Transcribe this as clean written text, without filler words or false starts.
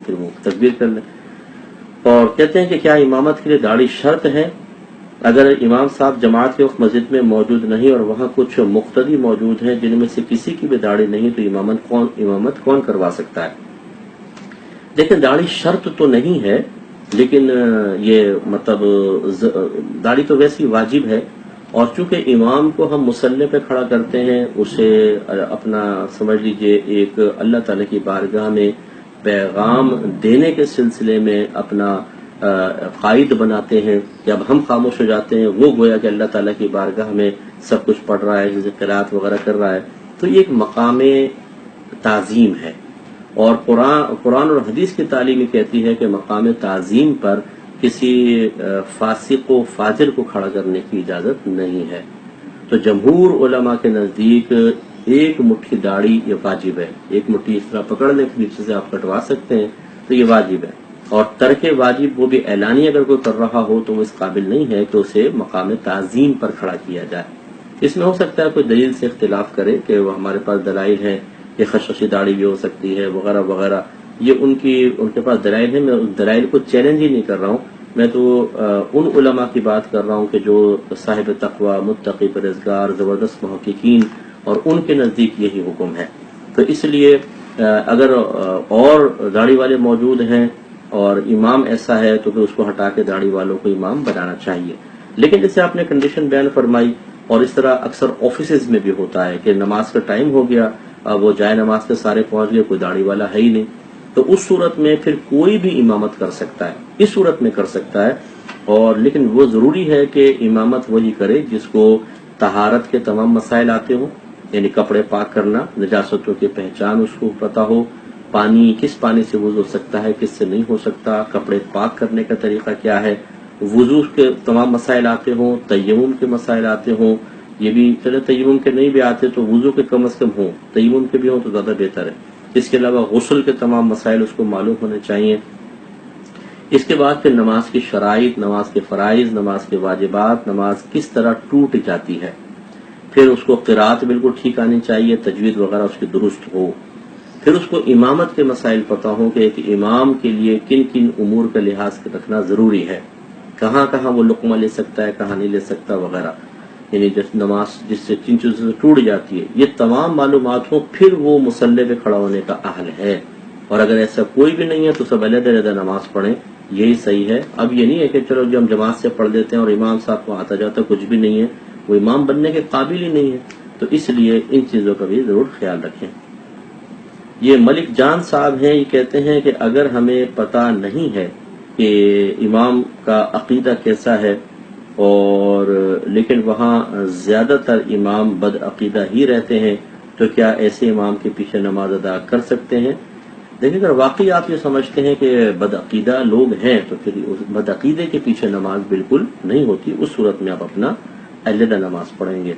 پھر وہ تکبیر کر لیں۔ اور کہتے ہیں کہ کیا امامت کے لیے داڑھی شرط ہے؟ اگر امام صاحب جماعت کے وقت مسجد میں موجود نہیں اور وہاں کچھ مقتدی موجود ہیں جن میں سے کسی کی بھی داڑھی نہیں تو امامت کون کروا سکتا ہے؟ لیکن داڑھی شرط تو نہیں ہے، لیکن یہ مطلب داڑھی تو ویسی واجب ہے، اور چونکہ امام کو ہم مصلی پہ کھڑا کرتے ہیں، اسے اپنا سمجھ لیجئے ایک اللہ تعالیٰ کی بارگاہ میں پیغام دینے کے سلسلے میں اپنا قائد بناتے ہیں کہ اب ہم خاموش ہو جاتے ہیں، وہ گویا کہ اللہ تعالیٰ کی بارگاہ میں سب کچھ پڑھ رہا ہے، جیسے قرات وغیرہ کر رہا ہے، تو یہ ایک مقام تعظیم ہے۔ اور قرآن اور حدیث کی تعلیم کہتی ہے کہ مقام تعظیم پر کسی فاسق و فاجر کو کھڑا کرنے کی اجازت نہیں ہے۔ تو جمہور علماء کے نزدیک ایک مٹھی داڑھی یہ واجب ہے، ایک مٹھی اس طرح پکڑ لیں کہ نیچے سے آپ کٹوا سکتے ہیں تو یہ واجب ہے، اور ترک واجب وہ بھی اعلانی اگر کوئی کر رہا ہو تو وہ اس قابل نہیں ہے کہ اسے مقام تعظیم پر کھڑا کیا جائے۔ اس میں ہو سکتا ہے کوئی دلیل سے اختلاف کرے کہ وہ ہمارے پاس دلائل ہیں کہ خشخشی داڑھی بھی ہو سکتی ہے وغیرہ وغیرہ، یہ ان کے پاس دلائل ہیں، میں اس دلائل کو چیلنج ہی نہیں کر رہا ہوں، میں تو ان علماء کی بات کر رہا ہوں کہ جو صاحب تقوی، متقی، پرہیزگار، زبردست محققین، اور ان کے نزدیک یہی حکم ہے۔ تو اس لیے اگر اور داڑھی والے موجود ہیں اور امام ایسا ہے تو پھر اس کو ہٹا کے داڑھی والوں کو امام بنانا چاہیے۔ لیکن جیسے آپ نے کنڈیشن بیان فرمائی، اور اس طرح اکثر آفیسز میں بھی ہوتا ہے کہ نماز کا ٹائم ہو گیا، وہ جائے نماز کے سارے پہنچ گئے، کوئی داڑھی والا ہے ہی نہیں، تو اس صورت میں پھر کوئی بھی امامت کر سکتا ہے، اس صورت میں کر سکتا ہے، اور لیکن وہ ضروری ہے کہ امامت وہی کرے جس کو طہارت کے تمام مسائل آتے ہوں، یعنی کپڑے پاک کرنا، نجاستوں کی پہچان اس کو پتہ ہو، پانی کس پانی سے وضو ہو سکتا ہے، کس سے نہیں ہو سکتا، کپڑے پاک کرنے کا طریقہ کیا ہے، وضو کے تمام مسائل آتے ہوں، تیمم کے مسائل آتے ہوں، یہ بھی چلے تیمم کے نہیں بھی آتے تو وضو کے کم از کم ہوں، تیمم کے بھی ہوں تو زیادہ بہتر ہے۔ اس کے علاوہ غسل کے تمام مسائل اس کو معلوم ہونے چاہیے۔ اس کے بعد پھر نماز کی شرائط، نماز کے فرائض، نماز کے واجبات، نماز کس طرح ٹوٹ جاتی ہے، پھر اس کو قرات بالکل ٹھیک آنی چاہیے، تجوید وغیرہ اس کی درست ہو، پھر اس کو امامت کے مسائل پتہ ہو کہ ایک امام کے لیے کن کن امور کا لحاظ رکھنا ضروری ہے، کہاں کہاں وہ لقمہ لے سکتا ہے، کہاں نہیں لے سکتا وغیرہ، یعنی جس نماز جس سے جن چیزوں سے ٹوٹ جاتی ہے، یہ تمام معلومات ہوں، پھر وہ مصلی پہ کھڑا ہونے کا اہل ہے۔ اور اگر ایسا کوئی بھی نہیں ہے تو سب علیحدہ علیحدہ نماز پڑھیں، یہی صحیح ہے۔ اب یہ نہیں ہے کہ چلو جو ہم جماعت سے پڑھ دیتے ہیں اور امام صاحب کو آتا جاتا کچھ بھی نہیں ہے، وہ امام بننے کے قابل ہی نہیں ہے، تو اس لیے ان چیزوں کا بھی ضرور خیال رکھیں۔ یہ ملک جان صاحب ہیں، یہ کہتے ہیں کہ اگر ہمیں پتہ نہیں ہے کہ امام کا عقیدہ کیسا ہے، اور لیکن وہاں زیادہ تر امام بد عقیدہ ہی رہتے ہیں، تو کیا ایسے امام کے پیچھے نماز ادا کر سکتے ہیں؟ دیکھیں اگر واقعی آپ یہ سمجھتے ہیں کہ بد عقیدہ لوگ ہیں تو پھر بد عقیدے کے پیچھے نماز بالکل نہیں ہوتی، اس صورت میں آپ اپنا علیحدہ نماز پڑھیں گے۔